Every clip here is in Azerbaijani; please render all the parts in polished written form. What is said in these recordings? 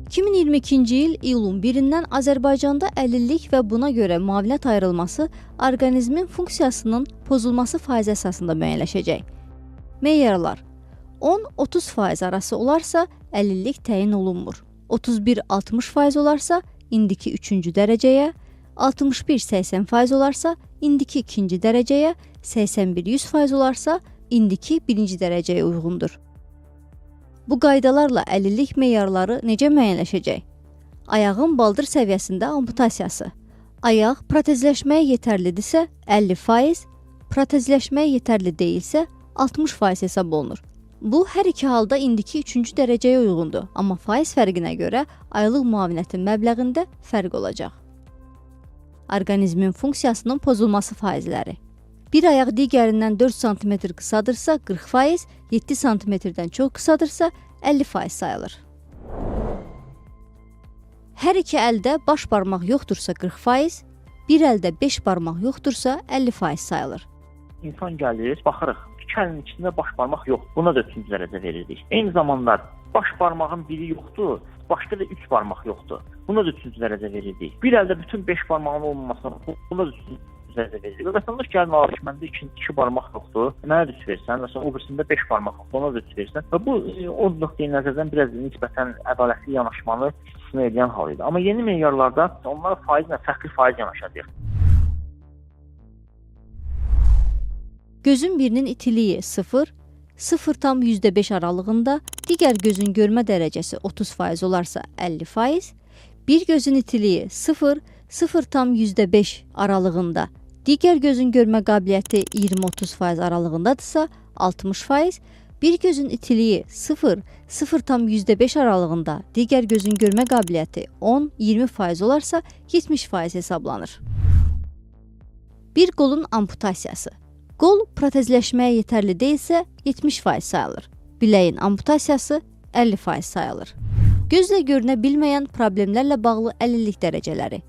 2022-ci il iyulun 1-dən Azərbaycanda əlillik və buna görə müavinət ayrılması orqanizmin funksiyasının pozulması faizi əsasında müəyyənləşəcək. Meyarlar 10-30% arası olarsa əlillik təyin olunmur. 31-60% olarsa indiki 3-cü dərəcəyə, 61-80% olarsa indiki 2-ci dərəcəyə, 81-100% olarsa indiki 1-ci dərəcəyə uyğundur. Bu qaydalarla əlillik meyarları necə müəyyənləşəcək? Ayağın baldır səviyyəsində amputasiyası. Ayaq protezləşməyə yetərlidirsə 50%, protezləşməyə yetərli deyilsə 60% hesab olunur. Bu, hər iki halda indiki 3-cü dərəcəyə uyğundur, amma faiz fərqinə görə aylıq müavinətin məbləğində fərq olacaq. Orqanizmin funksiyasının pozulması faizləri. Bir ayaq digərindən 4 sm qısadırsa 40%, 7 sm-dən çox qısadırsa 50% sayılır. Hər iki əldə baş barmaq yoxdursa 40%, bir əldə 5 barmaq yoxdursa 50% sayılır. İnsan gəlir, baxırıq, iki əlin içində baş barmaq yoxdur. Buna da 3-cü dərəcə veririk. Eyni zamanda baş barmağın biri yoxdur, başqa da 3 barmaq yoxdur. Buna da 3-cü dərəcə veririk. Bir əldə bütün 5 barmağın olmamasına buna da 3-cü dərəcə veririk. Və vətəndaş gəlir alış, məndə 2 barmaq yoxdur. Mənə də 3 versən, məsələn, o birisində 5 barmaq yoxdur, ona da 3 versən. Və bu o nöqteyi nəzərdən biraz nisbətən ədalətli yanaşmanı istisna edən hal idi. Amma yeni meyarlarda onlara faizlə fərqli faiz yanaşacaq. Gözün birinin itiliyi 0, 0,5 aralığında, digər gözün görmə dərəcəsi 30% olarsa 50%, bir gözün itiliyi 0, 0,5 aralığında, digər gözün görmə qabiliyyəti 20-30% aralığındadırsa 60%, bir gözün itiliyi 0, 0,5 aralığında, digər gözün görmə qabiliyyəti 10-20% olarsa 70% hesablanır. Bir qolun amputasiyası. Qol protezləşməyə yetərli deyilsə 70% sayılır. Biləyin amputasiyası 50% sayılır. Gözlə görünə bilməyən problemlərlə bağlı əlillik dərəcələri.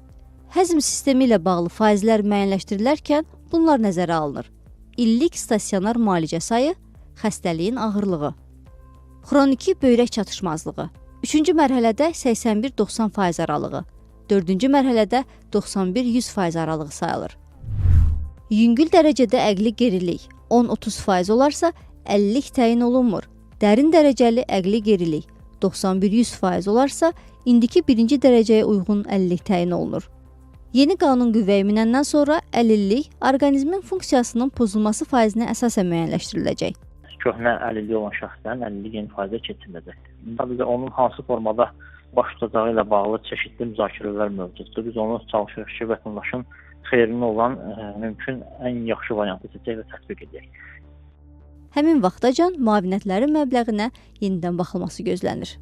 Həzm sistemi ilə bağlı faizlər müəyyənləşdirilərkən bunlar nəzərə alınır. İllik stasionar müalicə sayı, xəstəliyin ağırlığı. Xroniki böyrək çatışmazlığı. 3-cü mərhələdə 81-90% aralığı, 4-cü mərhələdə 91-100% aralığı sayılır. Yüngül dərəcədə əqli gerilik 10-30% olarsa əlillik təyin olunmur. Dərin dərəcəli əqli gerilik 91-100% olarsa indiki 1-ci dərəcəyə uyğun əlillik təyin olunur. Yeni qanun qüvvəyə minəndən sonra əlillik orqanizmin funksiyasının pozulması faizinə əsasən müəyyənləşdiriləcək. Köhnə əlilliyi olan şəxslərin əlillik yeni faizə keçiriləcək. Tabii ki, onun hansı formada baş tutacağı ilə bağlı çeşitli müzakirələr mövcuddur. Biz onu çalışırıq ki, vətəndaşın xeyrinə olan mümkün ən yaxşı variantı seçək və tətbiq edək. Həmin vaxtacan müavinətlərin məbləğinə yenidən baxılması gözlənir.